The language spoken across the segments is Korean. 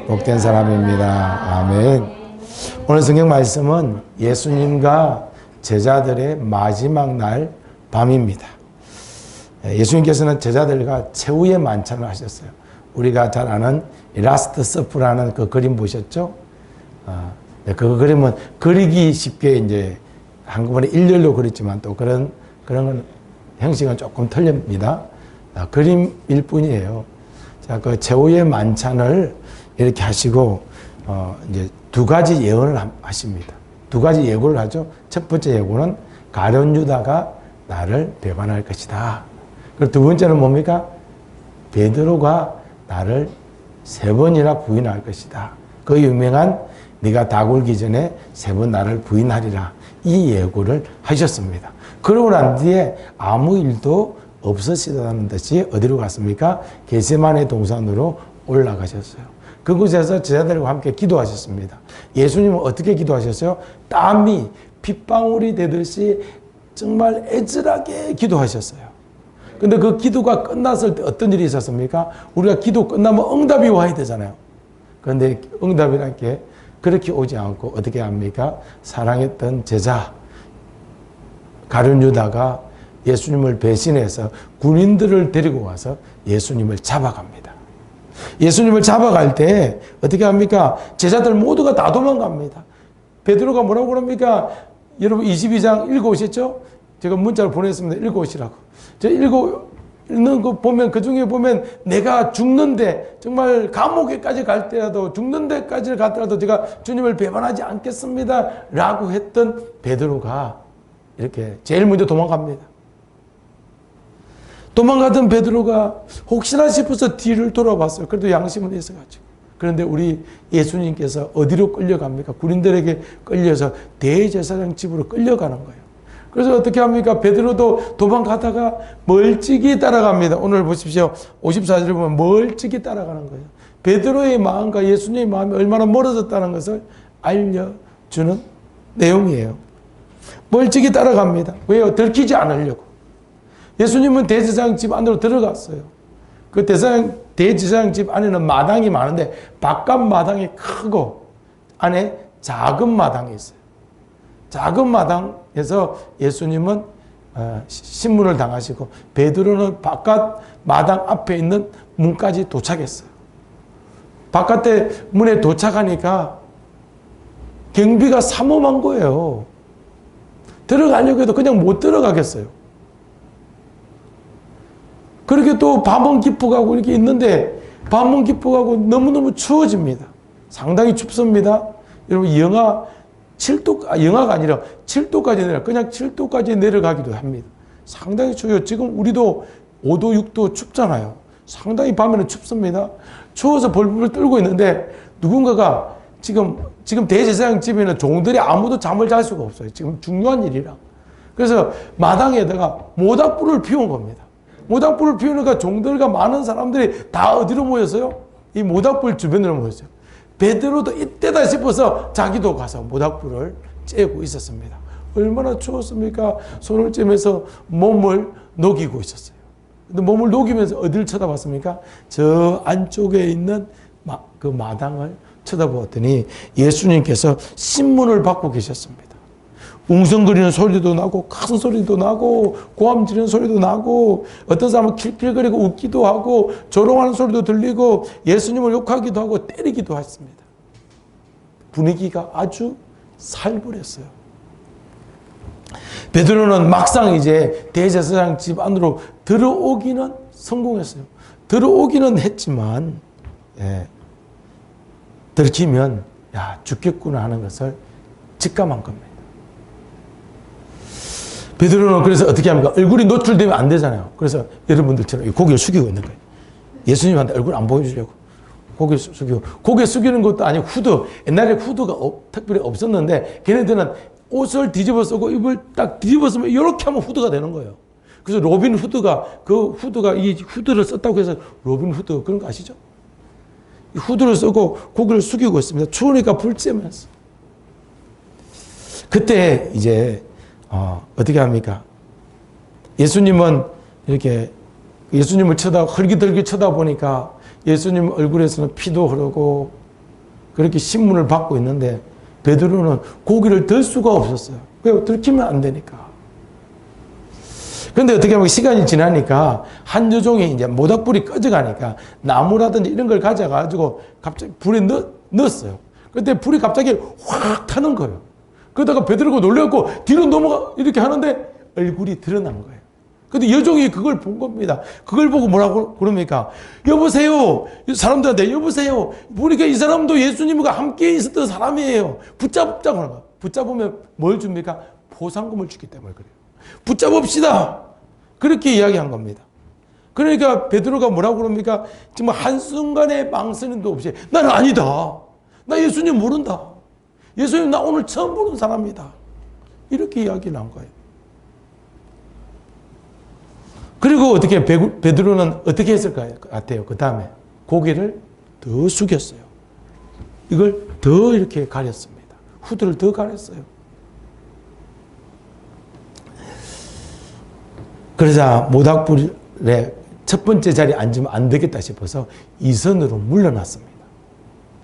복된 사람입니다. 아멘. 오늘 성경 말씀은 예수님과 제자들의 마지막 날 밤입니다. 예수님께서는 제자들과 최후의 만찬을 하셨어요. 우리가 잘 아는 라스트 서프라는 그 그림 보셨죠? 그 그림은 그리기 쉽게 이제 한꺼번에 일렬로 그렸지만 또 그런 건 형식은 조금 틀립니다. 그림일 뿐이에요. 자, 그 최후의 만찬을 이렇게 하시고 이제 두 가지 예언을 하십니다. 두 가지 예고를 하죠. 첫 번째 예고는 가룟 유다가 나를 배반할 것이다. 그리고 두 번째는 뭡니까? 베드로가 나를 3번이나 부인할 것이다. 그 유명한 네가 다 굴기 전에 3번 나를 부인하리라. 이 예고를 하셨습니다. 그러고 난 뒤에 아무 일도 없으시다는 듯이 어디로 갔습니까? 겟세마네 동산으로 올라가셨어요. 그곳에서 제자들과 함께 기도하셨습니다. 예수님은 어떻게 기도하셨어요? 땀이 핏방울이 되듯이 정말 애절하게 기도하셨어요. 근데 그 기도가 끝났을 때 어떤 일이 있었습니까? 우리가 기도 끝나면 응답이 와야 되잖아요. 그런데 응답이란 게 그렇게 오지 않고 어떻게 합니까? 사랑했던 제자 가룟 유다가 예수님을 배신해서 군인들을 데리고 와서 예수님을 잡아갑니다. 예수님을 잡아갈 때 어떻게 합니까? 제자들 모두가 다 도망갑니다. 베드로가 뭐라고 그럽니까? 여러분 22장 읽어오셨죠? 제가 문자를 보냈습니다. 읽어오시라고. 저 읽는 거 보면 그 중에 보면 내가 죽는데 정말 감옥에까지 갈 때라도 죽는 데까지 갔더라도 제가 주님을 배반하지 않겠습니다. 라고 했던 베드로가 이렇게 제일 먼저 도망갑니다. 도망가던 베드로가 혹시나 싶어서 뒤를 돌아봤어요. 그래도 양심은 있어가지고. 그런데 우리 예수님께서 어디로 끌려갑니까? 군인들에게 끌려서 대제사장 집으로 끌려가는 거예요. 그래서 어떻게 합니까? 베드로도 도망가다가 멀찍이 따라갑니다. 오늘 보십시오. 54절을 보면 멀찍이 따라가는 거예요. 베드로의 마음과 예수님의 마음이 얼마나 멀어졌다는 것을 알려주는 내용이에요. 멀찍이 따라갑니다. 왜요? 들키지 않으려고. 예수님은 대제사장 집 안으로 들어갔어요. 그 대제사장 집 안에는 마당이 많은데 바깥 마당이 크고 안에 작은 마당이 있어요. 작은 마당에서 예수님은 신문을 당하시고 베드로는 바깥 마당 앞에 있는 문까지 도착했어요. 바깥에 문에 도착하니까 경비가 삼엄한 거예요. 들어가려고 해도 그냥 못 들어가겠어요. 그렇게 또 밤은 깊어가고 이렇게 있는데 밤은 깊어가고 너무너무 추워집니다. 상당히 춥습니다. 여러분 영하가 아니라 7도까지 내려 그냥 7도까지 내려가기도 합니다. 상당히 추워요. 지금 우리도 5도 6도 춥잖아요. 상당히 밤에는 춥습니다. 추워서 벌벌 떨고 있는데 누군가가 지금 대제사장 집에는 종들이 아무도 잠을 잘 수가 없어요. 지금 중요한 일이라. 그래서 마당에다가 모닥불을 피운 겁니다. 모닥불을 피우니까 종들과 많은 사람들이 다 어디로 모였어요? 이 모닥불 주변으로 모였어요. 베드로도 이때다 싶어서 자기도 가서 모닥불을 쬐고 있었습니다. 얼마나 추웠습니까? 손을 쬐면서 몸을 녹이고 있었어요. 근데 몸을 녹이면서 어디를 쳐다봤습니까? 저 안쪽에 있는 그 마당을 쳐다보았더니 예수님께서 신문을 받고 계셨습니다. 웅성거리는 소리도 나고 큰 소리도 나고 고함 지르는 소리도 나고 어떤 사람은 킬킬거리고 웃기도 하고 조롱하는 소리도 들리고 예수님을 욕하기도 하고 때리기도 했습니다. 분위기가 아주 살벌했어요. 베드로는 막상 이제 대제사장 집 안으로 들어오기는 성공했어요. 들어오기는 했지만 들키면 야 죽겠구나 하는 것을 직감한 겁니다. 베드로는 그래서 어떻게 합니까? 얼굴이 노출되면 안 되잖아요. 그래서 여러분들처럼 고개를 숙이고 있는 거예요. 예수님한테 얼굴 안 보여주려고. 고개 숙이고. 고개 숙이는 것도 아니고 후드. 옛날에 후드가 특별히 없었는데 걔네들은 옷을 뒤집어 쓰고 입을 딱 뒤집어 쓰면 이렇게 하면 후드가 되는 거예요. 그래서 로빈 후드가 이 후드를 썼다고 해서 로빈 후드 그런 거 아시죠? 이 후드를 쓰고 고개를 숙이고 있습니다. 추우니까 불 쬐면서. 그때 이제 어떻게 합니까? 예수님은 이렇게 예수님을 흘기들기 쳐다보니까 예수님 얼굴에서는 피도 흐르고 그렇게 신문을 받고 있는데 베드로는 고기를 들 수가 없었어요. 왜? 들키면 안 되니까. 그런데 어떻게 보면 시간이 지나니까 한 여종이 이제 모닥불이 꺼져가니까 나무라든지 이런 걸 가져가지고 갑자기 불에 넣었어요. 그때 불이 갑자기 확 타는 거예요. 그러다가 베드로가 놀래갖고 뒤로 넘어가 이렇게 하는데 얼굴이 드러난 거예요. 근데 여종이 그걸 본 겁니다. 그걸 보고 뭐라고 그럽니까? 여보세요. 사람들한테 여보세요. 보니까 이 사람도 예수님과 함께 있었던 사람이에요. 붙잡자고 하는 거예요. 붙잡으면 뭘 줍니까? 보상금을 주기 때문에 그래요. 붙잡읍시다. 그렇게 이야기한 겁니다. 그러니까 베드로가 뭐라고 그럽니까? 정말 한순간의 망설임도 없이 나는 아니다. 나 예수님 모른다. 예수님 나 오늘 처음 보는 사람이다. 이렇게 이야기를 한 거예요. 그리고 어떻게 베드로는 어떻게 했을 것 같아요? 그 다음에 고개를 더 숙였어요. 이걸 더 이렇게 가렸습니다. 후드를 더 가렸어요. 그러자 모닥불에 첫 번째 자리에 앉으면 안 되겠다 싶어서 이선으로 물러났습니다.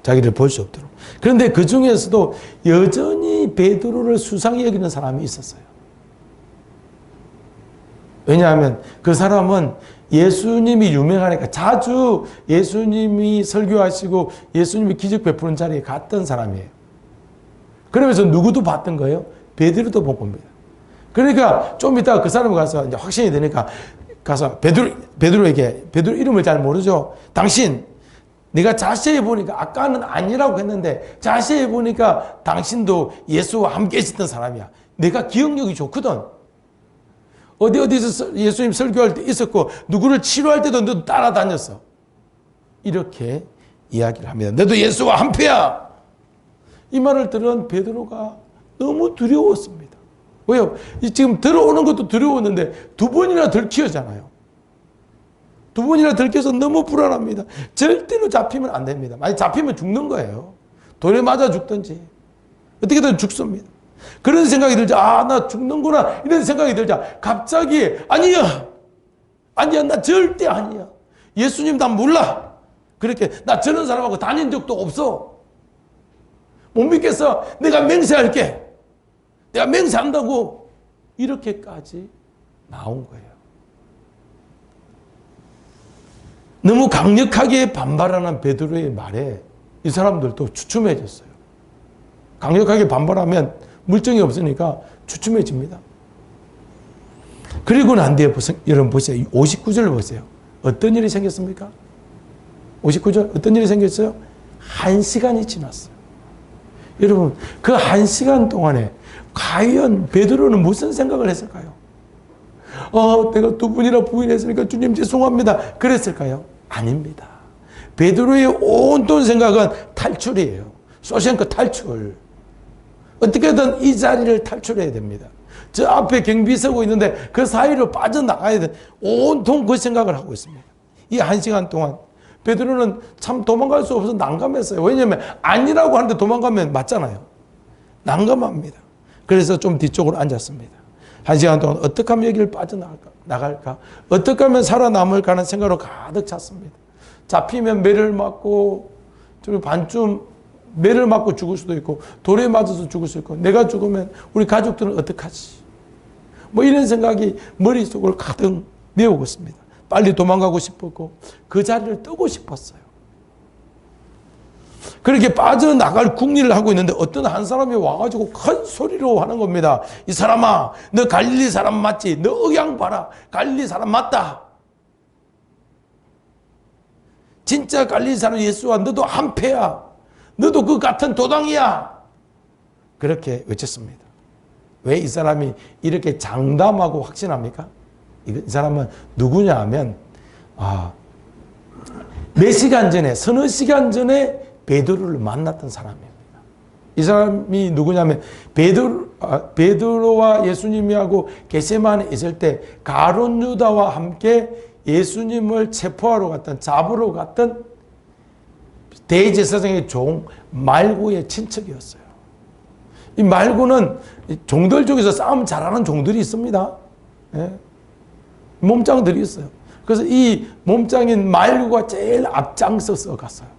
자기를 볼 수 없도록. 그런데 그 중에서도 여전히 베드로를 수상히 여기는 사람이 있었어요. 왜냐하면 그 사람은 예수님이 유명하니까 자주 예수님이 설교하시고 예수님이 기적 베푸는 자리에 갔던 사람이에요. 그러면서 누구도 봤던 거예요? 베드로도 본 겁니다. 그러니까 좀 이따가 그 사람이 가서 이제 확신이 되니까 가서 베드로에게 베드로 이름을 잘 모르죠. 당신 네가 자세히 보니까 아까는 아니라고 했는데 자세히 보니까 당신도 예수와 함께 있었던 사람이야. 내가 기억력이 좋거든. 어디서 예수님 설교할 때 있었고 누구를 치료할 때도 너도 따라다녔어. 이렇게 이야기를 합니다. 너도 예수와 한패야. 이 말을 들은 베드로가 너무 두려웠습니다. 왜요? 지금 들어오는 것도 두려웠는데 두 번이나 들키잖아요. 두 번이나 들켜서 너무 불안합니다. 절대로 잡히면 안 됩니다. 만약 잡히면 죽는 거예요. 돌에 맞아 죽든지 어떻게든 죽습니다. 그런 생각이 들자. 아, 나 죽는구나. 이런 생각이 들자. 갑자기 아니야. 나 절대 아니야. 예수님 난 몰라. 그렇게 나 저런 사람하고 다닌 적도 없어. 못 믿겠어. 내가 맹세할게. 내가 맹세한다고. 이렇게까지 나온 거예요. 너무 강력하게 반발하는 베드로의 말에 이 사람들도 주춤해졌어요. 강력하게 반발하면 물정이 없으니까 주춤해집니다. 그리고 난 뒤에 여러분 보세요. 59절 보세요. 어떤 일이 생겼습니까? 59절 어떤 일이 생겼어요? 1시간이 지났어요. 여러분 그 1시간 동안에 과연 베드로는 무슨 생각을 했을까요? 내가 두 분이나 부인했으니까 주님 죄송합니다. 그랬을까요? 아닙니다. 베드로의 온통 생각은 탈출이에요. 쇼생크 탈출. 어떻게든 이 자리를 탈출해야 됩니다. 저 앞에 경비 서고 있는데 그 사이로 빠져나가야 돼. 온통 그 생각을 하고 있습니다. 이 1시간 동안 베드로는 참 도망갈 수 없어서 난감했어요. 왜냐하면 아니라고 하는데 도망가면 맞잖아요. 난감합니다. 그래서 좀 뒤쪽으로 앉았습니다. 1시간 동안 어떻게 하면 여기를 빠져나갈까? 어떻게 하면 살아남을까 하는 생각으로 가득 찼습니다. 잡히면 매를 맞고 반쯤 매를 맞고 죽을 수도 있고 돌에 맞아서 죽을 수 있고 내가 죽으면 우리 가족들은 어떡하지? 뭐 이런 생각이 머릿속을 가득 메우고 있습니다. 빨리 도망가고 싶었고 그 자리를 뜨고 싶었어요. 그렇게 빠져나갈 궁리를 하고 있는데 어떤 한 사람이 와가지고 큰 소리로 하는 겁니다. 이 사람아, 너 갈릴리 사람 맞지? 너 억양 봐라. 갈릴리 사람 맞다. 진짜 갈릴리 사람 예수와 너도 한패야. 너도 그 같은 도당이야. 그렇게 외쳤습니다. 왜 이 사람이 이렇게 장담하고 확신합니까? 이 사람은 누구냐 하면 몇 시간 전에 서너 시간 전에 베드로를 만났던 사람입니다. 이 사람이 누구냐면 베드로와 예수님이 하고 겟세마네에 있을 때 가룟 유다와 함께 예수님을 체포하러 갔던 잡으러 갔던 대제사장의 종 말고의 친척이었어요. 이 말고는 종들 중에서 싸움 잘하는 종들이 있습니다. 예? 몸짱들이 있어요. 그래서 이 몸짱인 말고가 제일 앞장서서 갔어요.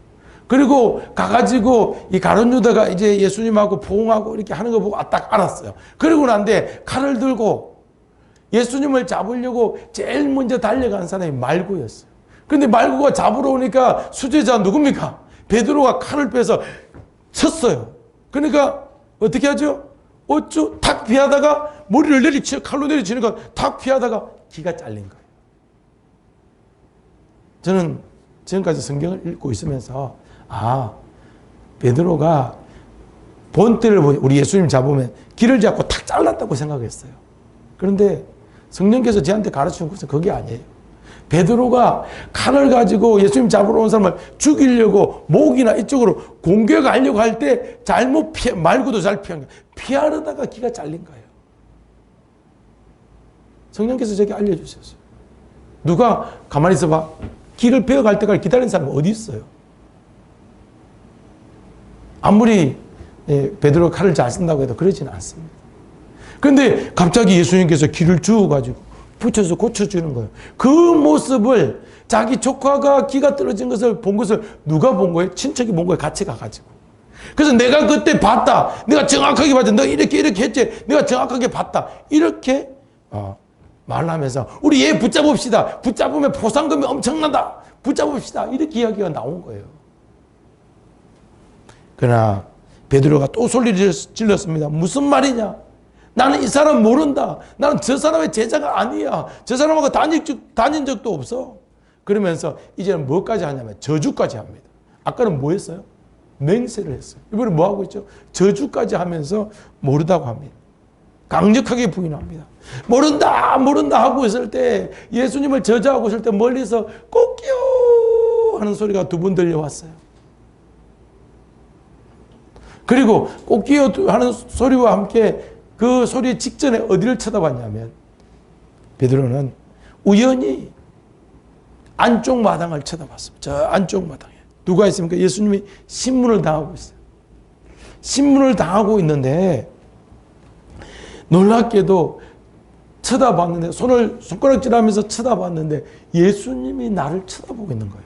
그리고 가가지고 이 가룟 유다가 이제 예수님하고 포옹하고 이렇게 하는 거 보고 딱 알았어요. 그러고 난데 칼을 들고 예수님을 잡으려고 제일 먼저 달려간 사람이 말구였어요. 그런데 말구가 잡으러 오니까 수제자 누굽니까? 베드로가 칼을 빼서 쳤어요. 그러니까 어떻게 하죠? 어쭈 탁 피하다가 머리를 칼로 내리치니까 탁 피하다가 귀가 잘린 거예요. 저는 지금까지 성경을 읽고 있으면서 베드로가 본때를 보니 우리 예수님 잡으면 귀를 잡고 탁 잘랐다고 생각했어요. 그런데 성령께서 저한테 가르치는 것은 그게 아니에요. 베드로가 칼을 가지고 예수님 잡으러 온 사람을 죽이려고 목이나 이쪽으로 공격하려고 할 때 잘못 말고도 잘 피한 거예요. 피하려다가 귀가 잘린 거예요. 성령께서 저에게 알려주셨어요. 누가 가만히 있어봐. 길을 베어갈 때까지 기다리는 사람은 어디 있어요? 아무리 베드로가 칼을 잘 쓴다고 해도 그러지는 않습니다. 그런데 갑자기 예수님께서 길을 주어가지고 붙여서 고쳐주는 거예요. 그 모습을 자기 조카가 귀가 떨어진 것을 본 것을 누가 본 거예요? 친척이 본 거예요. 같이 가가지고. 그래서 내가 그때 봤다. 내가 정확하게 봤다. 너 이렇게 했지. 내가 정확하게 봤다. 이렇게 말하면서 우리 얘 붙잡읍시다. 붙잡으면 보상금이 엄청나다. 붙잡읍시다. 이렇게 이야기가 나온 거예요. 그러나 베드로가 또 소리를 질렀습니다. 무슨 말이냐? 나는 이 사람 모른다. 나는 저 사람의 제자가 아니야. 저 사람하고 다닌 적도 없어. 그러면서 이제는 뭐까지 하냐면 저주까지 합니다. 아까는 뭐 했어요? 맹세를 했어요. 이번에 뭐 하고 있죠? 저주까지 하면서 모르다고 합니다. 강력하게 부인합니다. 모른다 하고 있을 때 예수님을 저주하고 있을 때 멀리서 꽃기요 하는 소리가 두 번 들려왔어요. 그리고 꽃기요 하는 소리와 함께 그 소리 직전에 어디를 쳐다봤냐면 베드로는 우연히 안쪽 마당을 쳐다봤습니다. 저 안쪽 마당에 누가 있습니까? 예수님이 신문을 당하고 있어요. 신문을 당하고 있는데 놀랍게도 쳐다봤는데 손가락질하면서 쳐다봤는데 예수님이 나를 쳐다보고 있는 거예요.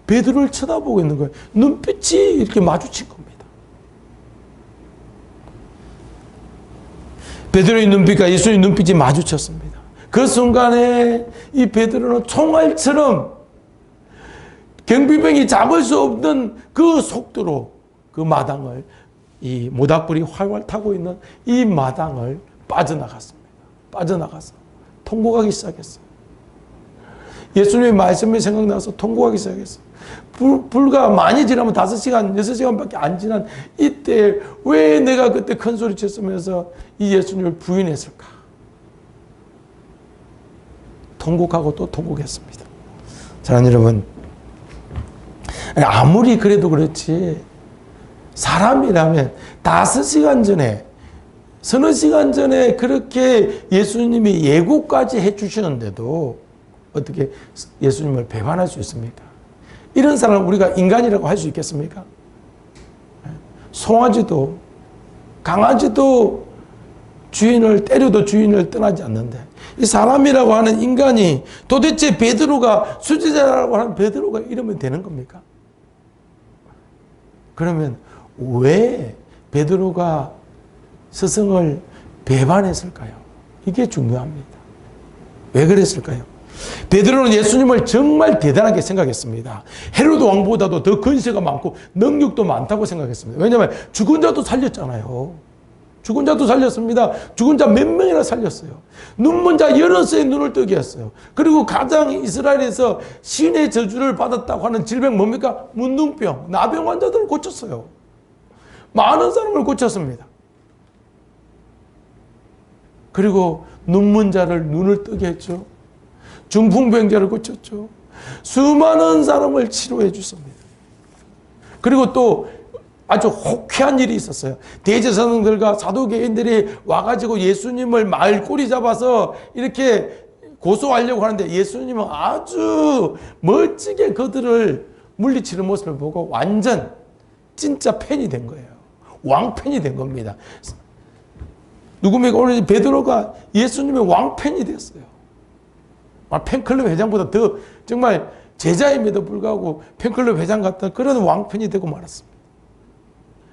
베드로를 쳐다보고 있는 거예요. 눈빛이 이렇게 마주친 겁니다. 베드로의 눈빛과 예수의 눈빛이 마주쳤습니다. 그 순간에 이 베드로는 총알처럼 경비병이 잡을 수 없는 그 속도로 그 마당을 이 모닥불이 활활 타고 있는 이 마당을 빠져나갔습니다. 빠져나가서 통곡하기 시작했어요. 예수님의 말씀이 생각나서 통곡하기 시작했어요. 불과 많이 지나면 5시간, 6시간밖에 안 지난 이때 왜 내가 그때 큰 소리 쳤으면서 이 예수님을 부인했을까? 통곡하고 또 통곡했습니다. 사랑하는 여러분, 아무리 그래도 그렇지 사람이라면 5시간 전에 서너 시간 전에 그렇게 예수님이 예고까지 해주시는데도 어떻게 예수님을 배반할 수 있습니까? 이런 사람을 우리가 인간이라고 할 수 있겠습니까? 송아지도 강아지도 주인을 때려도 주인을 떠나지 않는데 이 사람이라고 하는 인간이 도대체 베드로가 수제자라고 하는 베드로가 이러면 되는 겁니까? 그러면 왜 베드로가 스승을 배반했을까요? 이게 중요합니다. 왜 그랬을까요? 베드로는 예수님을 정말 대단하게 생각했습니다. 헤로드 왕보다도 더 권세가 많고 능력도 많다고 생각했습니다. 왜냐하면 죽은 자도 살렸잖아요. 죽은 자도 살렸습니다. 죽은 자 몇 명이나 살렸어요. 눈먼 자 여럿의 눈을 뜨게 했어요. 그리고 가장 이스라엘에서 신의 저주를 받았다고 하는 질병 뭡니까? 문둥병, 나병 환자들을 고쳤어요. 많은 사람을 고쳤습니다. 그리고 눈먼 자를 눈을 뜨게 했죠. 중풍병자를 고쳤죠. 수많은 사람을 치료해 주셨습니다. 그리고 또 아주 호쾌한 일이 있었어요. 대제사장들과 사두개인들이 와가지고 예수님을 말꼬리 잡아서 이렇게 고소하려고 하는데 예수님은 아주 멋지게 그들을 물리치는 모습을 보고 완전 진짜 팬이 된 거예요. 왕팬이 된 겁니다. 누굽니까? 오늘 베드로가 예수님의 왕팬이 됐어요. 팬클럽 회장보다 더 정말 제자임에도 불구하고 팬클럽 회장 같은 그런 왕편이 되고 말았습니다.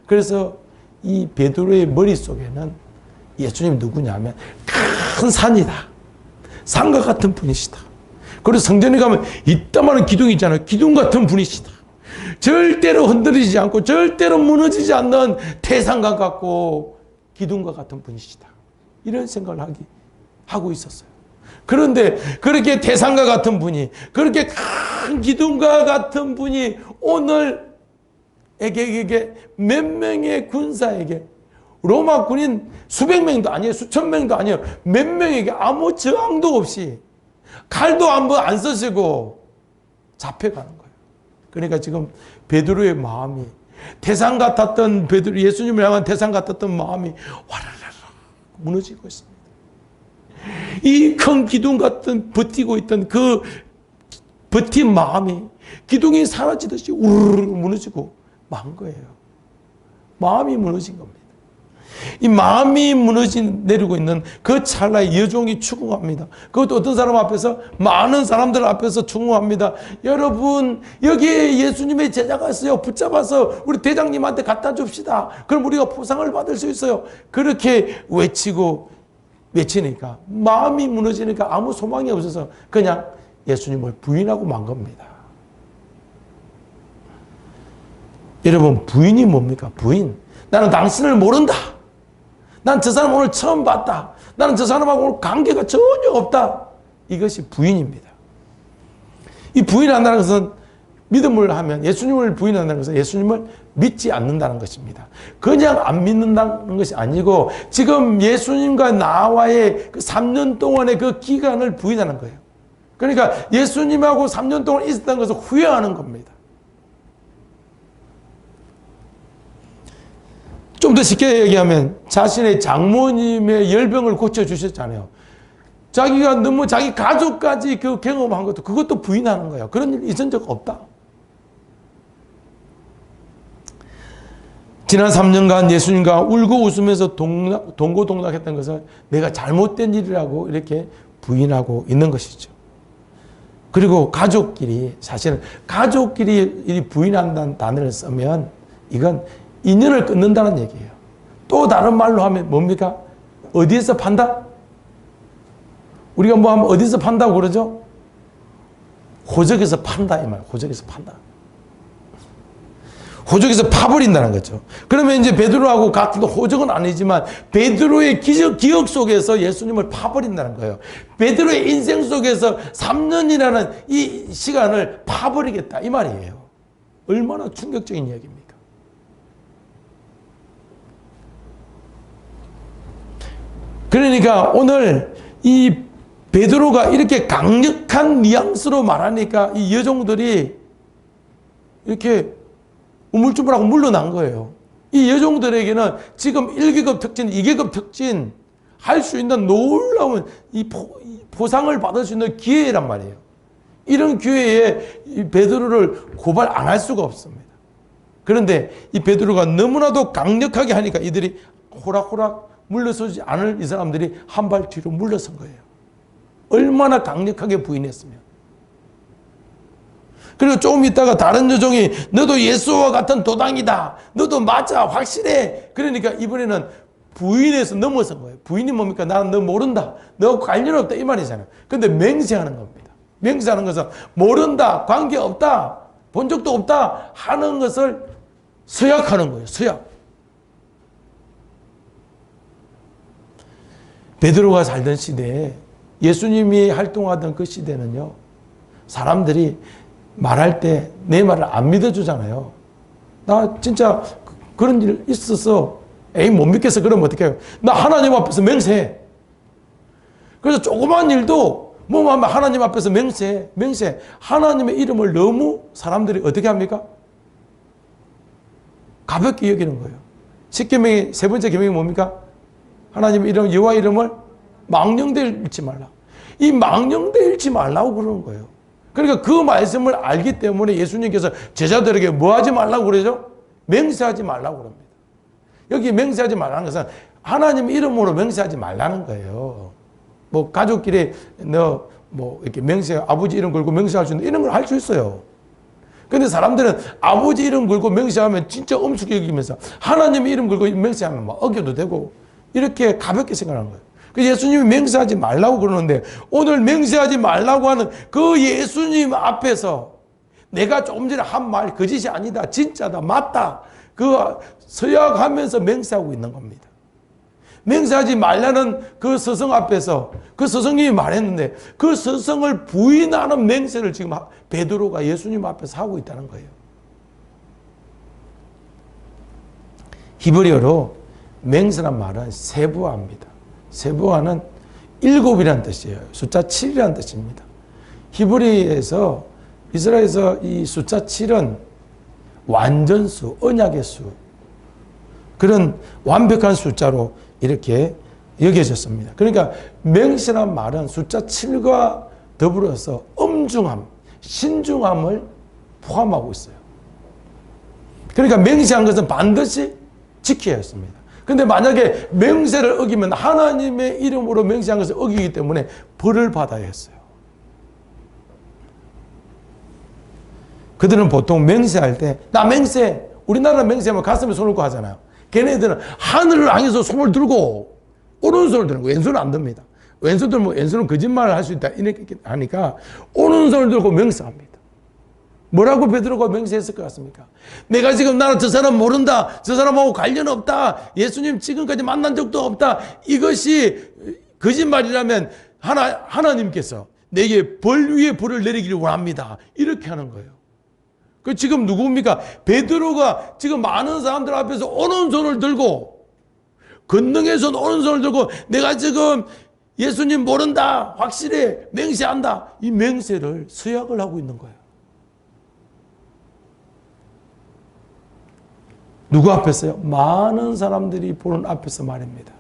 그래서 이 베드로의 머릿속에는 예수님이 누구냐면 큰 산이다. 산과 같은 분이시다. 그리고 성전에 가면 이따만한 기둥이 있잖아요. 기둥 같은 분이시다. 절대로 흔들리지 않고 절대로 무너지지 않는 태산과 같고 기둥과 같은 분이시다. 이런 생각을 하고 있었어요. 그런데 그렇게 태산과 같은 분이, 그렇게 큰 기둥과 같은 분이 오늘 에게에게 몇 명의 군사에게, 로마 군인 수백 명도 아니에요, 수천 명도 아니에요, 몇 명에게 아무 저항도 없이 칼도 한번 안 쓰시고 잡혀가는 거예요. 그러니까 지금 베드로의 마음이, 태산 같았던 베드로, 예수님을 향한 태산 같았던 마음이 와라라라 무너지고 있습니다. 이 큰 기둥 같은 버티고 있던 그 버틴 마음이 기둥이 사라지듯이 우르르 무너지고 만 거예요. 마음이 무너진 겁니다. 이 마음이 내리고 있는 그 찰나에 여종이 추궁합니다. 그것도 어떤 사람 앞에서, 많은 사람들 앞에서 추궁합니다. 여러분, 여기에 예수님의 제자가 있어요. 붙잡아서 우리 대장님한테 갖다 줍시다. 그럼 우리가 보상을 받을 수 있어요. 그렇게 외치니까, 마음이 무너지니까 아무 소망이 없어서 그냥 예수님을 부인하고 만 겁니다. 여러분, 부인이 뭡니까? 부인. 나는 당신을 모른다. 난 저 사람 오늘 처음 봤다. 나는 저 사람하고 오늘 관계가 전혀 없다. 이것이 부인입니다. 이 부인한다는 것은, 믿음을 하면, 예수님을 부인한다는 것은 예수님을 믿지 않는다는 것입니다. 그냥 안 믿는다는 것이 아니고 지금 예수님과 나와의 그 3년 동안의 그 기간을 부인하는 거예요. 그러니까 예수님하고 3년 동안 있었던 것을 후회하는 겁니다. 좀 더 쉽게 얘기하면 자신의 장모님의 열병을 고쳐주셨잖아요. 자기가 너무 자기 가족까지 그 경험한 것도, 그것도 부인하는 거예요. 그런 일 있은 적 없다. 지난 3년간 예수님과 울고 웃으면서 동고동락했던 것을 내가 잘못된 일이라고 이렇게 부인하고 있는 것이죠. 그리고 가족끼리, 사실은 가족끼리 부인한다는 단어를 쓰면 이건 인연을 끊는다는 얘기예요. 또 다른 말로 하면 뭡니까? 어디에서 판다? 우리가 뭐 하면 어디서 판다고 그러죠? 호적에서 판다, 이 말. 호적에서 판다. 호적에서 파버린다는 거죠. 그러면 이제 베드로하고 같은 호적은 아니지만 베드로의 기억 속에서 예수님을 파버린다는 거예요. 베드로의 인생 속에서 3년이라는 이 시간을 파버리겠다, 이 말이에요. 얼마나 충격적인 이야기입니까? 그러니까 오늘 이 베드로가 이렇게 강력한 뉘앙스로 말하니까 이 여종들이 이렇게 우물쭈물하고 물러난 거예요. 이 여종들에게는 지금 1계급 특진, 2계급 특진 할 수 있는 놀라운 이 보상을 받을 수 있는 기회란 말이에요. 이런 기회에 이 베드로를 고발 안 할 수가 없습니다. 그런데 이 베드로가 너무나도 강력하게 하니까 이들이 호락호락 물러서지 않을 이 사람들이 한 발 뒤로 물러선 거예요. 얼마나 강력하게 부인했으면. 그리고 조금 있다가 다른 여종이 너도 예수와 같은 도당이다. 너도 맞아. 확실해. 그러니까 이번에는 부인에서 넘어선 거예요. 부인이 뭡니까? 나는 너 모른다. 너하고 관련 없다. 이 말이잖아요. 근데 맹세하는 겁니다. 맹세하는 것은 모른다. 관계 없다. 본 적도 없다. 하는 것을 서약하는 거예요. 서약. 베드로가 살던 시대에, 예수님이 활동하던 그 시대는요, 사람들이 말할 때 내 말을 안 믿어주잖아요. 나 진짜 그런 일 있어서, 에이 못 믿겠어. 그러면 어떻게 해요? 나 하나님 앞에서 맹세해. 그래서 조그만 일도 뭐 하면 하나님 앞에서 맹세해. 하나님의 이름을 너무 사람들이 어떻게 합니까? 가볍게 여기는 거예요. 10계명의 세 번째 계명이 뭡니까? 하나님 이름, 여호와 이름을 망령되이 잃지 말라. 이 망령되이 잃지 말라고 그러는 거예요. 그러니까 그 말씀을 알기 때문에 예수님께서 제자들에게 뭐 하지 말라고 그러죠? 맹세하지 말라고 그럽니다. 여기 맹세하지 말라는 것은 하나님 이름으로 맹세하지 말라는 거예요. 뭐 가족끼리 너 뭐 이렇게 맹세, 아버지 이름 걸고 맹세할 수 있는 이런 걸 할 수 있어요. 근데 사람들은 아버지 이름 걸고 맹세하면 진짜 엄숙히 여기면서 하나님 이름 걸고 맹세하면 막 어겨도 되고 이렇게 가볍게 생각하는 거예요. 그 예수님이 맹세하지 말라고 그러는데 오늘 맹세하지 말라고 하는 그 예수님 앞에서 내가 조금 전에 한 말 거짓이 아니다, 진짜다, 맞다, 그 서약하면서 맹세하고 있는 겁니다. 맹세하지 말라는 그 서성 앞에서 그 서성님이 말했는데 그 서성을 부인하는 맹세를 지금 베드로가 예수님 앞에서 하고 있다는 거예요. 히브리어로 맹세란 말은 세부화입니다. 세부화는 7이라는 뜻이에요. 숫자 7이라는 뜻입니다. 히브리에서 이스라엘에서 이 숫자 7은 완전수, 언약의 수, 그런 완벽한 숫자로 이렇게 여겨졌습니다. 그러니까 맹세란 말은 숫자 7과 더불어서 엄중함, 신중함을 포함하고 있어요. 그러니까 맹세한 것은 반드시 지켜야 했습니다. 근데 만약에 맹세를 어기면 하나님의 이름으로 맹세한 것을 어기기 때문에 벌을 받아야 했어요. 그들은 보통 맹세할 때, 나 맹세, 우리나라 맹세하면 가슴에 손을 얹고 하잖아요. 걔네들은 하늘을 향해서 손을 들고 오른손을 드는 거예요. 왼손은 안 듭니다. 왼손 들면 왼손은 거짓말을 할 수 있다 이렇게 하니까 오른손을 들고 맹세합니다. 뭐라고 베드로가 맹세했을 것 같습니까? 내가 지금 나는 저 사람 모른다, 저 사람하고 관련 없다, 예수님 지금까지 만난 적도 없다, 이것이 거짓말이라면 하나님께서 내게 벌 위에 벌을 내리기를 원합니다, 이렇게 하는 거예요. 그 지금 누굽니까? 베드로가 지금 많은 사람들 앞에서 오른손을 들고, 권능의 손 오른손을 들고 내가 지금 예수님 모른다, 확실히 맹세한다, 이 맹세를 서약을 하고 있는 거예요. 누구 앞에서요? 많은 사람들이 보는 앞에서 말입니다.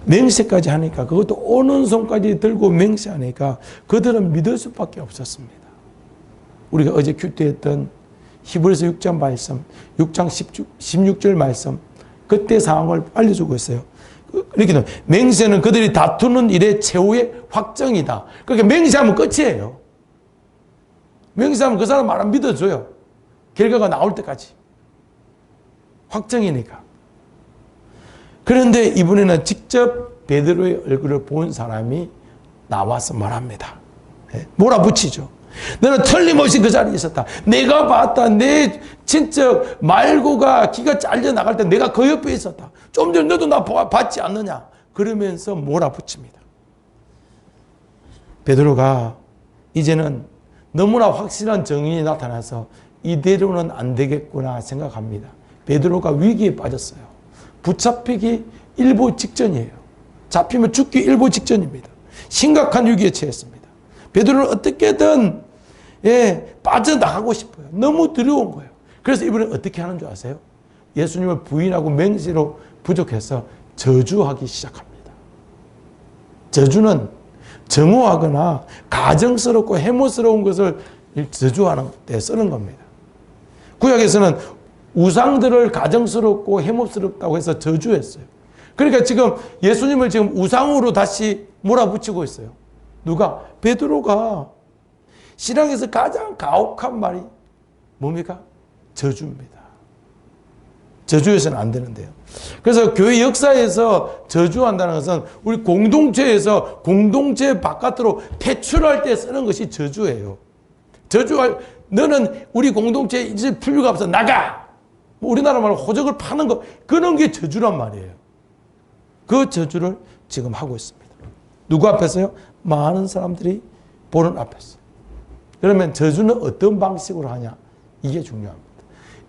맹세까지 하니까, 그것도 오른손까지 들고 맹세하니까 그들은 믿을 수밖에 없었습니다. 우리가 어제 큐티했던 히브리서 6장 말씀, 6장 16절 말씀, 그때 상황을 알려주고 있어요. 이렇게 맹세는 그들이 다투는 일의 최후의 확정이다. 그러니까 맹세하면 끝이에요. 맹세하면 그 사람 말 안 믿어줘요. 결과가 나올 때까지. 확정이니까. 그런데 이번에는 직접 베드로의 얼굴을 본 사람이 나와서 말합니다. 몰아붙이죠. 너는 틀림없이 그 자리에 있었다. 내가 봤다. 내 친척 말고가 기가 잘려 나갈 때 내가 그 옆에 있었다. 좀 전에 너도 나 봤지 않느냐. 그러면서 몰아붙입니다. 베드로가 이제는 너무나 확실한 정인이 나타나서 이대로는 안 되겠구나 생각합니다. 베드로가 위기에 빠졌어요. 붙잡히기 일보 직전이에요. 잡히면 죽기 일보 직전입니다. 심각한 위기에 처했습니다. 베드로는 어떻게든 빠져나가고 싶어요. 너무 두려운 거예요. 그래서 이번에 어떻게 하는 줄 아세요? 예수님을 부인하고 맹세로 부족해서 저주하기 시작합니다. 저주는 정오하거나 가정스럽고 해모스러운 것을 저주하는 때 쓰는 겁니다. 구약에서는 우상들을 가정스럽고 해모스럽다고 해서 저주했어요. 그러니까 지금 예수님을 지금 우상으로 다시 몰아붙이고 있어요. 누가? 베드로가. 신앙에서 가장 가혹한 말이 뭡니까? 저주입니다. 저주해서는 안 되는데요. 그래서 교회 역사에서 저주한다는 것은 우리 공동체에서 공동체 바깥으로 퇴출할 때 쓰는 것이 저주예요. 너는 우리 공동체에 이제 필요가 없어, 나가! 우리나라 말로 호적을 파는 거, 그런 게 저주란 말이에요. 그 저주를 지금 하고 있습니다. 누구 앞에서요? 많은 사람들이 보는 앞에서. 그러면 저주는 어떤 방식으로 하냐? 이게 중요합니다.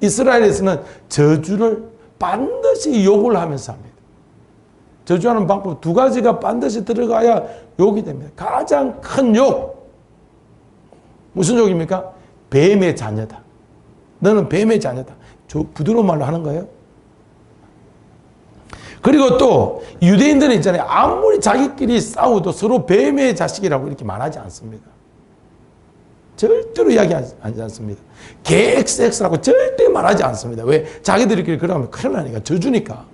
이스라엘에서는 저주를 반드시 욕을 하면서 합니다. 저주하는 방법 2가지가 반드시 들어가야 욕이 됩니다. 가장 큰 욕. 무슨 욕입니까? 뱀의 자녀다. 너는 뱀의 자녀다. 부드러운 말로 하는 거예요. 그리고 또 유대인들은 있잖아요. 아무리 자기끼리 싸워도 서로 뱀의 자식이라고 이렇게 말하지 않습니다. 절대로 이야기하지 않습니다. 개 XX라고 절대 말하지 않습니다. 왜? 자기들끼리 그러면 큰일 나니까, 저주니까.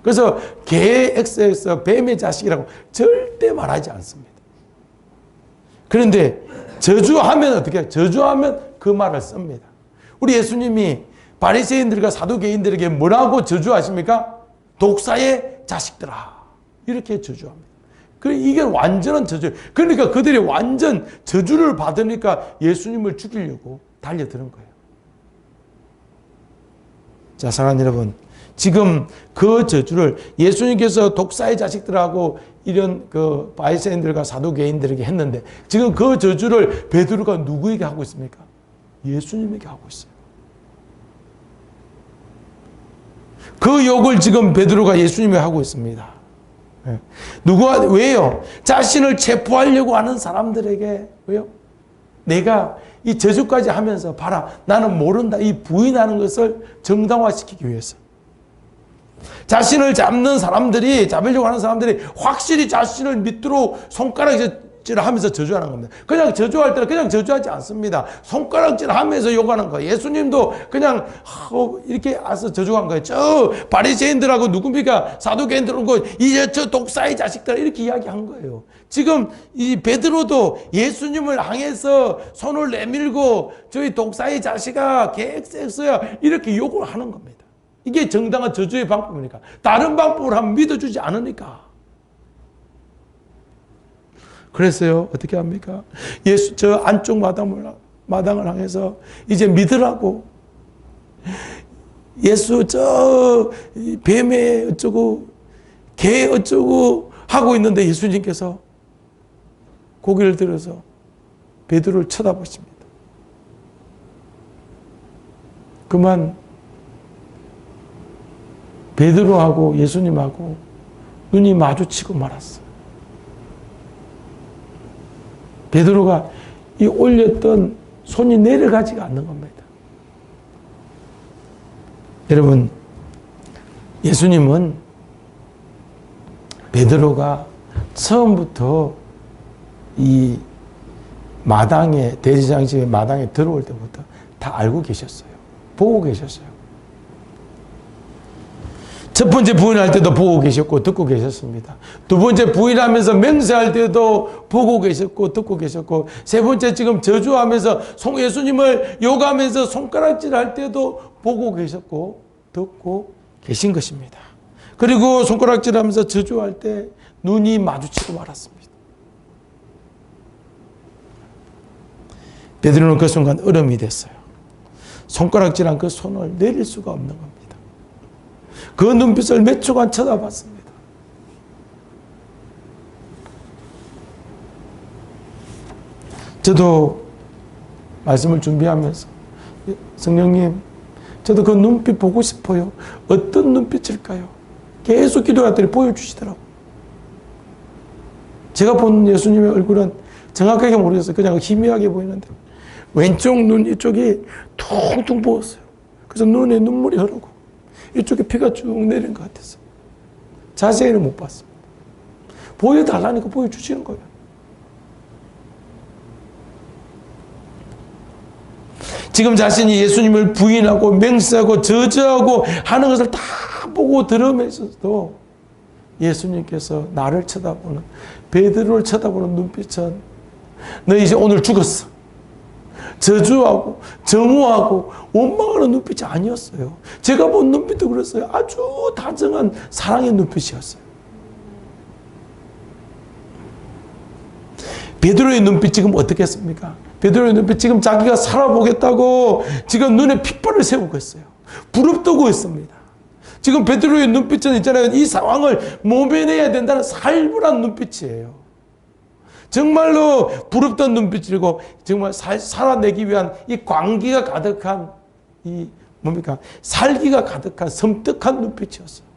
그래서 개 XX, 뱀의 자식이라고 절대 말하지 않습니다. 그런데 저주하면 어떻게 해요? 저주하면 그 말을 씁니다. 우리 예수님이 바리새인들과 사두개인들에게 뭐라고 저주하십니까? 독사의 자식들아. 이렇게 저주합니다. 이게 완전한 저주. 그러니까 그들이 완전 저주를 받으니까 예수님을 죽이려고 달려드는 거예요. 자, 사랑하는 여러분, 지금 그 저주를 예수님께서 독사의 자식들하고 이런 그 바리새인들과 사두개인들에게 했는데, 지금 그 저주를 베드로가 누구에게 하고 있습니까? 예수님에게 하고 있어요. 그 욕을 지금 베드로가 예수님에게 하고 있습니다. 왜요? 자신을 체포하려고 하는 사람들에게, 왜요? 내가 이 저주까지 하면서 봐라, 나는 모른다, 이 부인하는 것을 정당화시키기 위해서. 자신을 잡으려고 하는 사람들이 확실히 자신을 밑으로 손가락질을 하면서 저주하는 겁니다. 그냥 저주할 때는 그냥 저주하지 않습니다. 손가락질 하면서 욕하는 거예요. 예수님도 그냥 이렇게 와서 저주한 거예요. 저 바리새인들하고 누굽니까? 사두개인들하고 이제 저 독사의 자식들 이렇게 이야기한 거예요. 지금 이 베드로도 예수님을 향해서 손을 내밀고 저희 독사의 자식아 개엑스야 이렇게 욕을 하는 겁니다. 이게 정당한 저주의 방법이니까. 다른 방법을 하면 믿어주지 않으니까. 그래서요, 어떻게 합니까? 저 안쪽 마당을 향해서 이제 믿으라고. 예수 저 뱀에 어쩌고 개 어쩌고 하고 있는데 예수님께서 고개를 들어서 베드로를 쳐다보십니다. 그만 베드로하고 예수님하고 눈이 마주치고 말았어요. 베드로가 이 올렸던 손이 내려가지가 않는 겁니다. 여러분, 예수님은 베드로가 처음부터 이 마당에, 대제사장집의 마당에 들어올 때부터 다 알고 계셨어요. 보고 계셨어요. 첫 번째 부인할 때도 보고 계셨고 듣고 계셨습니다. 두 번째 부인하면서 맹세할 때도 보고 계셨고 듣고 계셨고, 세 번째 지금 저주하면서 예수님을 욕하면서 손가락질할 때도 보고 계셨고 듣고 계신 것입니다. 그리고 손가락질하면서 저주할 때 눈이 마주치고 말았습니다. 베드로는 그 순간 얼음이 됐어요. 손가락질한 그 손을 내릴 수가 없는 겁니다. 그 눈빛을 몇 초간 쳐다봤습니다. 저도 말씀을 준비하면서 성령님, 저도 그 눈빛 보고 싶어요. 어떤 눈빛일까요? 계속 기도했더니 보여주시더라고요. 제가 본 예수님의 얼굴은 정확하게 모르겠어요. 그냥 희미하게 보이는데 왼쪽 눈 이쪽이 퉁퉁 부었어요. 그래서 눈에 눈물이 흐르고 이쪽에 피가 쭉 내린 것 같았어요. 자세히는 못 봤습니다. 보여달라니까 보여주시는 거예요. 지금 자신이 예수님을 부인하고 맹세하고 저주하고 하는 것을 다 보고 들으면서도 예수님께서 나를 쳐다보는, 베드로를 쳐다보는 눈빛은 너 이제 오늘 죽었어, 저주하고 정오하고 원망하는 눈빛이 아니었어요. 제가 본 눈빛도 그랬어요. 아주 다정한 사랑의 눈빛이었어요. 베드로의 눈빛 지금 어떻겠습니까? 베드로의 눈빛 지금 자기가 살아보겠다고 지금 눈에 핏발을 세우고 있어요. 부릅뜨고 있습니다. 지금 베드로의 눈빛은 있잖아요. 이 상황을 모면해야 된다는 살벌한 눈빛이에요. 정말로 부럽던 눈빛이고 정말 살아내기 위한 이 광기가 가득한 이 뭡니까? 살기가 가득한 섬뜩한 눈빛이었어요.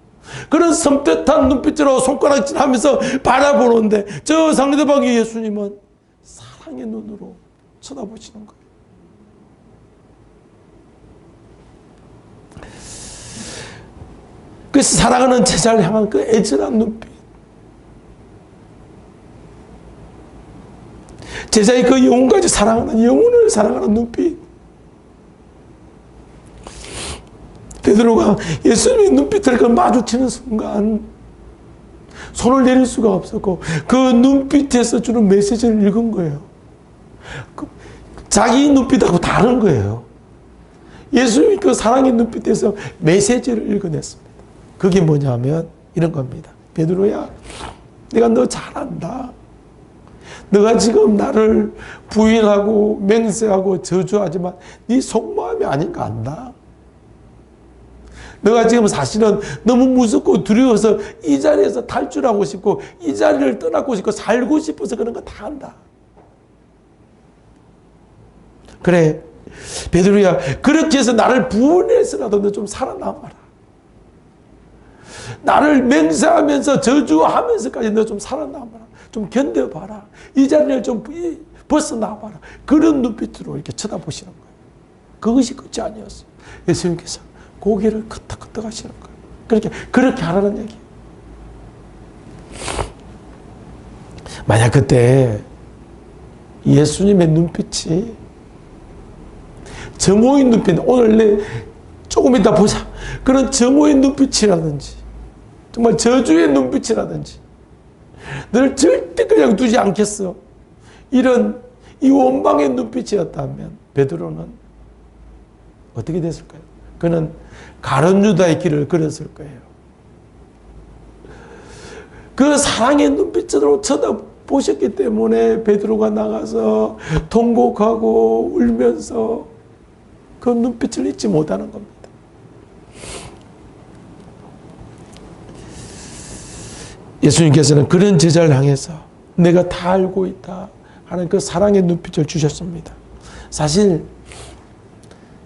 그런 섬뜩한 눈빛으로 손가락질하면서 바라보는데 저 상대방의 예수님은 사랑의 눈으로 쳐다보시는 거예요. 그래서 사랑하는 제자를 향한 그 애절한 눈빛, 제자의 그 영혼까지 사랑하는, 영혼을 사랑하는 눈빛. 베드로가 예수님의 눈빛을 마주치는 순간 손을 내릴 수가 없었고 그 눈빛에서 주는 메시지를 읽은 거예요. 자기 눈빛하고 다른 거예요. 예수님이 그 사랑의 눈빛에서 메시지를 읽어냈습니다. 그게 뭐냐면 이런 겁니다. 베드로야, 내가 너 잘 안다. 너가 지금 나를 부인하고 맹세하고 저주하지만 네 속마음이 아닌 거 안다. 너가 지금 사실은 너무 무섭고 두려워서 이 자리에서 탈출하고 싶고 이 자리를 떠나고 싶고 살고 싶어서 그런 거 다 안다. 그래, 베드로야, 그렇게 해서 나를 부인해서라도 너 좀 살아남아라. 나를 맹세하면서 저주하면서까지 너 좀 살아남아라. 좀 견뎌봐라. 이 자리를 좀 벗어나봐라. 그런 눈빛으로 이렇게 쳐다보시는 거예요. 그것이 끝이 아니었어요. 예수님께서 고개를 끄덕끄덕 하시는 거예요. 그렇게 하라는 얘기예요. 만약 그때 예수님의 눈빛이 정오인 눈빛, 오늘 조금 이따 보자. 그런 정오의 눈빛이라든지, 정말 저주의 눈빛이라든지, 너를 절대 그냥 두지 않겠어. 이런 이 원망의 눈빛이었다면 베드로는 어떻게 됐을까요? 그는 가룟 유다의 길을 걸었을 거예요. 그 사랑의 눈빛으로 쳐다보셨기 때문에 베드로가 나가서 통곡하고 울면서 그 눈빛을 잊지 못하는 겁니다. 예수님께서는 그런 제자를 향해서 내가 다 알고 있다 하는 그 사랑의 눈빛을 주셨습니다. 사실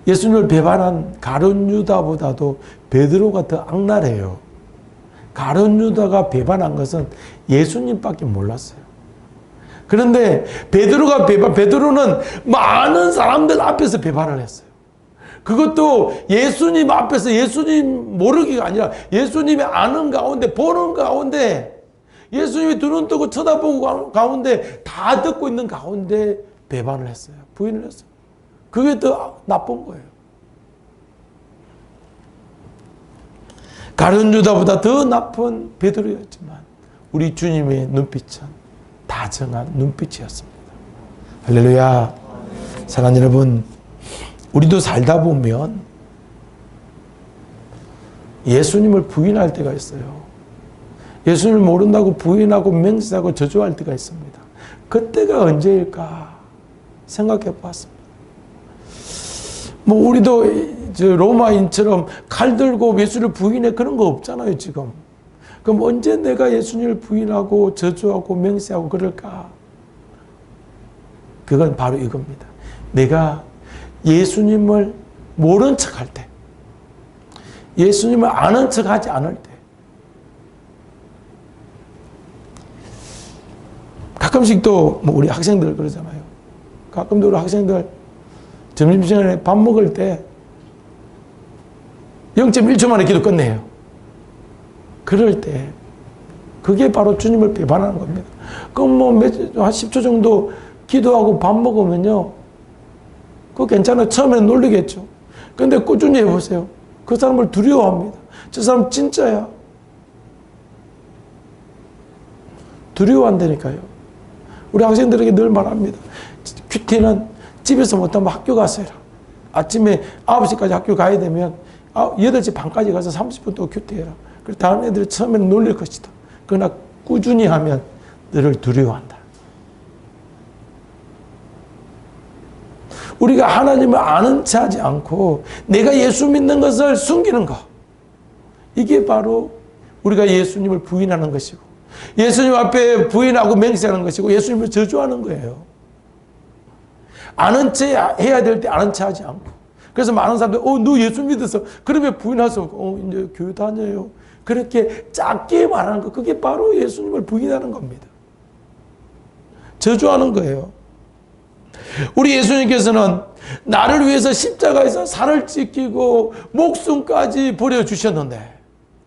예수님을 배반한 가룟 유다보다도 베드로가 더 악랄해요. 가룟 유다가 배반한 것은 예수님밖에 몰랐어요. 그런데 베드로는 많은 사람들 앞에서 배반을 했어요. 그것도 예수님 앞에서 예수님 모르기가 아니라 예수님이 아는 가운데, 보는 가운데, 예수님이 두 눈 뜨고 쳐다보고 가운데, 다 듣고 있는 가운데 배반을 했어요. 부인을 했어요. 그게 더 나쁜 거예요. 가룟 유다보다 더 나쁜 베드로였지만 우리 주님의 눈빛은 다정한 눈빛이었습니다. 할렐루야. 사랑하는 여러분, 우리도 살다 보면 예수님을 부인할 때가 있어요. 예수님을 모른다고 부인하고 맹세하고 저주할 때가 있습니다. 그때가 언제일까 생각해 보았습니다. 뭐 우리도 로마인처럼 칼 들고 예수를 부인해 그런 거 없잖아요, 지금. 그럼 언제 내가 예수님을 부인하고 저주하고 맹세하고 그럴까? 그건 바로 이겁니다. 내가 예수님을 모른 척 할 때, 예수님을 아는 척 하지 않을 때, 가끔씩 또 뭐 우리 학생들 그러잖아요. 가끔도 우리 학생들 점심시간에 밥 먹을 때 0.1초 만에 기도 끝내요. 그럴 때 그게 바로 주님을 배반하는 겁니다. 그럼 뭐 한 10초 정도 기도하고 밥 먹으면요, 그거 괜찮아요. 처음에는 놀리겠죠. 근데 꾸준히 해보세요. 그 사람을 두려워합니다. 저 사람 진짜야. 두려워한다니까요. 우리 학생들에게 늘 말합니다. 큐티는 집에서 못하면 학교 가서 해라. 아침에 9시까지 학교 가야 되면 8시 반까지 가서 30분 동안 큐티해라. 그리고 다른 애들이 처음에는 놀릴 것이다. 그러나 꾸준히 하면 너를 두려워한다. 우리가 하나님을 아는 체 하지 않고 내가 예수 믿는 것을 숨기는 것, 이게 바로 우리가 예수님을 부인하는 것이고 예수님 앞에 부인하고 맹세하는 것이고 예수님을 저주하는 거예요. 아는 체 해야 될 때 아는 체 하지 않고. 그래서 많은 사람들이 너 예수 믿었어. 그러면 부인할 수 없고 이제 교회 다녀요. 그렇게 작게 말하는 거, 그게 바로 예수님을 부인하는 겁니다. 저주하는 거예요. 우리 예수님께서는 나를 위해서 십자가에서 살을 찢기고 목숨까지 버려주셨는데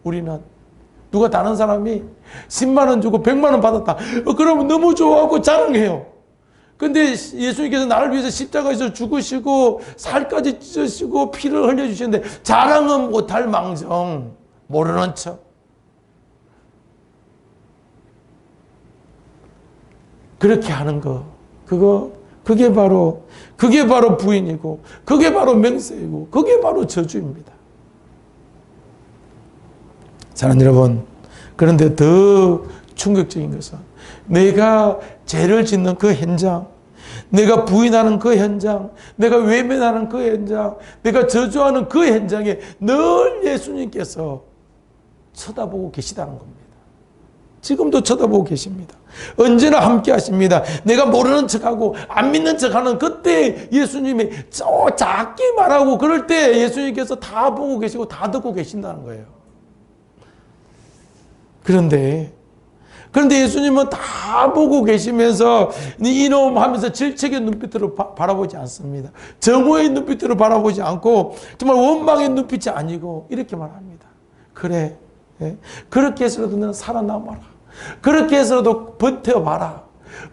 우리는 누가 다른 사람이 10만 원 주고 100만 원 받았다. 그러면 너무 좋아하고 자랑해요. 근데 예수님께서 나를 위해서 십자가에서 죽으시고 살까지 찢으시고 피를 흘려주시는데 자랑은 못할 망정 모르는 척. 그렇게 하는 거, 그거 그게 바로 부인이고, 그게 바로 맹세이고, 그게 바로 저주입니다. 사랑하는 여러분, 그런데 더 충격적인 것은 내가 죄를 짓는 그 현장, 내가 부인하는 그 현장, 내가 외면하는 그 현장, 내가 저주하는 그 현장에 늘 예수님께서 쳐다보고 계시다는 겁니다. 지금도 쳐다보고 계십니다. 언제나 함께 하십니다. 내가 모르는 척하고 안 믿는 척하는 그때 예수님이 작게 말하고 그럴 때 예수님께서 다 보고 계시고 다 듣고 계신다는 거예요. 그런데 예수님은 다 보고 계시면서 이놈 하면서 질책의 눈빛으로 바라보지 않습니다. 정오의 눈빛으로 바라보지 않고 정말 원망의 눈빛이 아니고 이렇게 말합니다. 그래, 그렇게 해서라도 너는 살아남아라. 그렇게 해서라도 버텨봐라.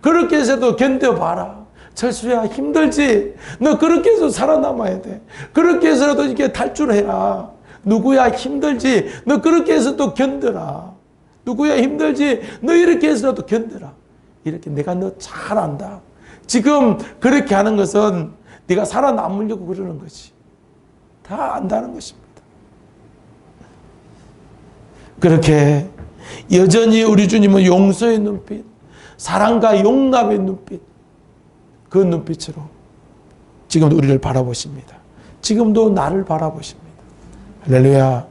그렇게 해서라도 견뎌봐라. 철수야, 힘들지? 너 그렇게 해서 살아남아야 돼. 그렇게 해서라도 이렇게 탈출해라. 누구야, 힘들지? 너 그렇게 해서도 견뎌라. 누구야, 힘들지? 너 이렇게 해서라도 견뎌라. 이렇게 내가 너 잘 안다. 지금 그렇게 하는 것은 네가 살아남으려고 그러는 것이. 다 안다는 것입니다. 그렇게 여전히 우리 주님은 용서의 눈빛, 사랑과 용납의 눈빛, 그 눈빛으로 지금도 우리를 바라보십니다. 지금도 나를 바라보십니다. 할렐루야.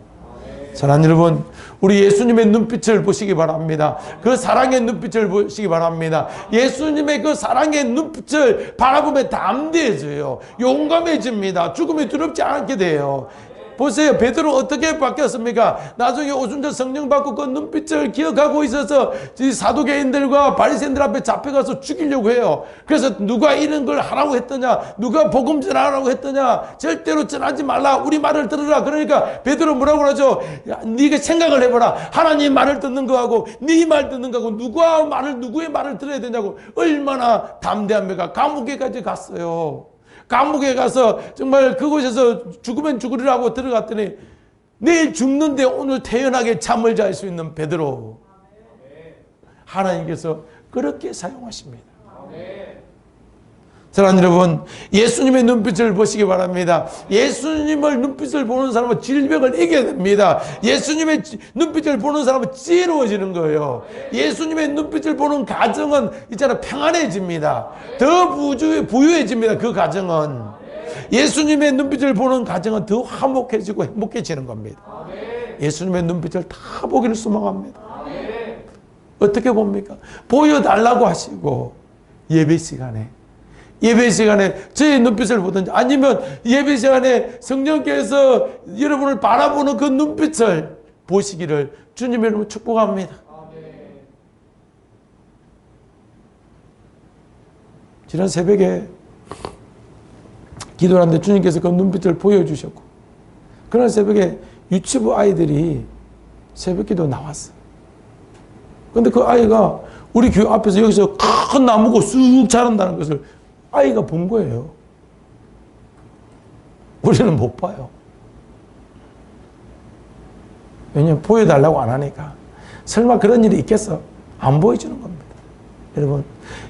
사랑하는 여러분, 우리 예수님의 눈빛을 보시기 바랍니다. 그 사랑의 눈빛을 보시기 바랍니다. 예수님의 그 사랑의 눈빛을 바라보면 담대해져요. 용감해집니다. 죽음이 두렵지 않게 돼요. 보세요. 베드로 어떻게 바뀌었습니까? 나중에 오순절 성령 받고 그 눈빛을 기억하고 있어서 사두개인들과 바리새인들 앞에 잡혀가서 죽이려고 해요. 그래서 누가 이런 걸 하라고 했더냐? 누가 복음 전하라고 했더냐? 절대로 전하지 말라. 우리 말을 들으라. 그러니까 베드로 뭐라고 그러죠? 네가 생각을 해보라. 하나님 말을 듣는 거하고 네 말 듣는 거하고 누구의 말을 들어야 되냐고. 얼마나 담대합니까? 감옥에까지 갔어요. 감옥에 가서 정말 그곳에서 죽으면 죽으리라고 들어갔더니 내일 죽는데 오늘 태연하게 잠을 잘 수 있는 베드로. 하나님께서 그렇게 사용하십니다. 사랑하는 여러분, 예수님의 눈빛을 보시기 바랍니다. 예수님을 눈빛을 보는 사람은 질병을 이겨야 됩니다. 예수님의 눈빛을 보는 사람은 지혜로워지는 거예요. 예수님의 눈빛을 보는 가정은 있잖아 평안해집니다. 더 부유해집니다. 그 가정은. 예수님의 눈빛을 보는 가정은 더 화목해지고 행복해지는 겁니다. 예수님의 눈빛을 다 보기를 소망합니다. 어떻게 봅니까? 보여달라고 하시고 예배 시간에 저의 눈빛을 보든지 아니면 예배 시간에 성령께서 여러분을 바라보는 그 눈빛을 보시기를 주님의 이름으로 축복합니다. 지난 새벽에 기도를 하는데 주님께서 그 눈빛을 보여주셨고 그날 새벽에 유치부 아이들이 새벽기도 나왔어요. 그런데 그 아이가 우리 교회 앞에서 여기서 큰 나무고 쑥 자란다는 것을 아이가 본 거예요. 우리는 못 봐요. 왜냐하면 보여달라고 안 하니까. 설마 그런 일이 있겠어? 안 보여주는 겁니다. 여러분,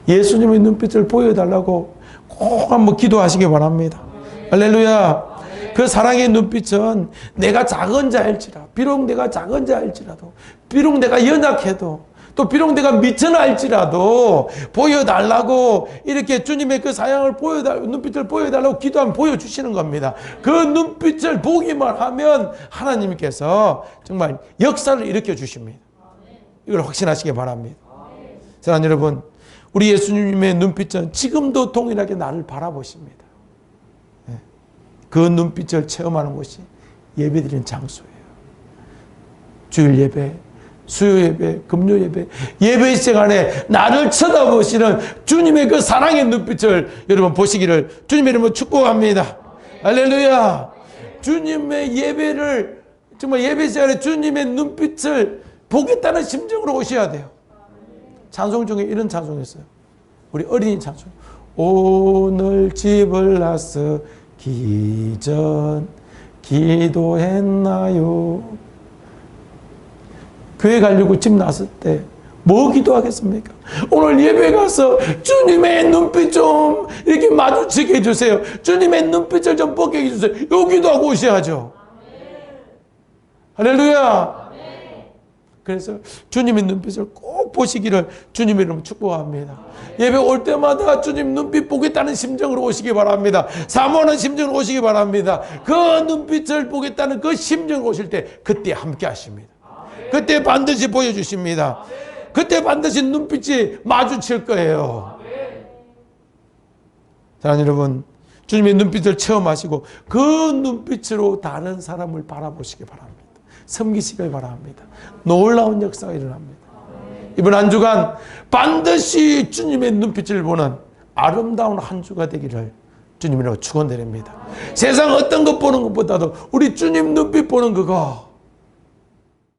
예수님의 눈빛을 보여달라고 꼭 한번 기도하시기 바랍니다. 할렐루야. 그 사랑의 눈빛은 내가 작은 자일지라, 비록 내가 작은 자일지라도, 비록 내가 연약해도, 또 비록 내가 미천하 할지라도 보여달라고 이렇게 주님의 그 사랑을 눈빛을 보여달라고 기도하면 보여주시는 겁니다. 그 눈빛을 보기만 하면 하나님께서 정말 역사를 일으켜 주십니다. 이걸 확신하시기 바랍니다. 사랑하는 여러분, 우리 예수님의 눈빛은 지금도 동일하게 나를 바라보십니다. 그 눈빛을 체험하는 곳이 예배드리는 장소예요. 주일 예배, 수요 예배, 금요 예배, 예배 시간에 나를 쳐다보시는 주님의 그 사랑의 눈빛을 여러분 보시기를 주님의 이름으로 축복합니다. 할렐루야. 주님의 예배를 정말 예배 시간에 주님의 눈빛을 보겠다는 심정으로 오셔야 돼요. 찬송 중에 이런 찬송이 있어요. 우리 어린이 찬송. 오늘 집을 나서기 전 기도했나요? 교회 가려고 집 나설 때 뭐 기도하겠습니까? 오늘 예배 가서 주님의 눈빛 좀 이렇게 마주치게 해주세요. 주님의 눈빛을 좀 보게 해주세요. 요 기도하고 오셔야죠. 할렐루야. 그래서 주님의 눈빛을 꼭 보시기를 주님의 이름으로 축복합니다. 예배 올 때마다 주님 눈빛 보겠다는 심정으로 오시기 바랍니다. 사모하는 심정으로 오시기 바랍니다. 그 눈빛을 보겠다는 그 심정으로 오실 때 그때 함께 하십니다. 그때 반드시 보여주십니다. 그때 반드시 눈빛이 마주칠 거예요. 사랑하는 여러분, 주님의 눈빛을 체험하시고 그 눈빛으로 다른 사람을 바라보시기 바랍니다. 섬기시길 바랍니다. 놀라운 역사가 일어납니다. 이번 한 주간 반드시 주님의 눈빛을 보는 아름다운 한 주가 되기를 주님이라고 축원드립니다. 세상 어떤 것 보는 것보다도 우리 주님 눈빛 보는 그거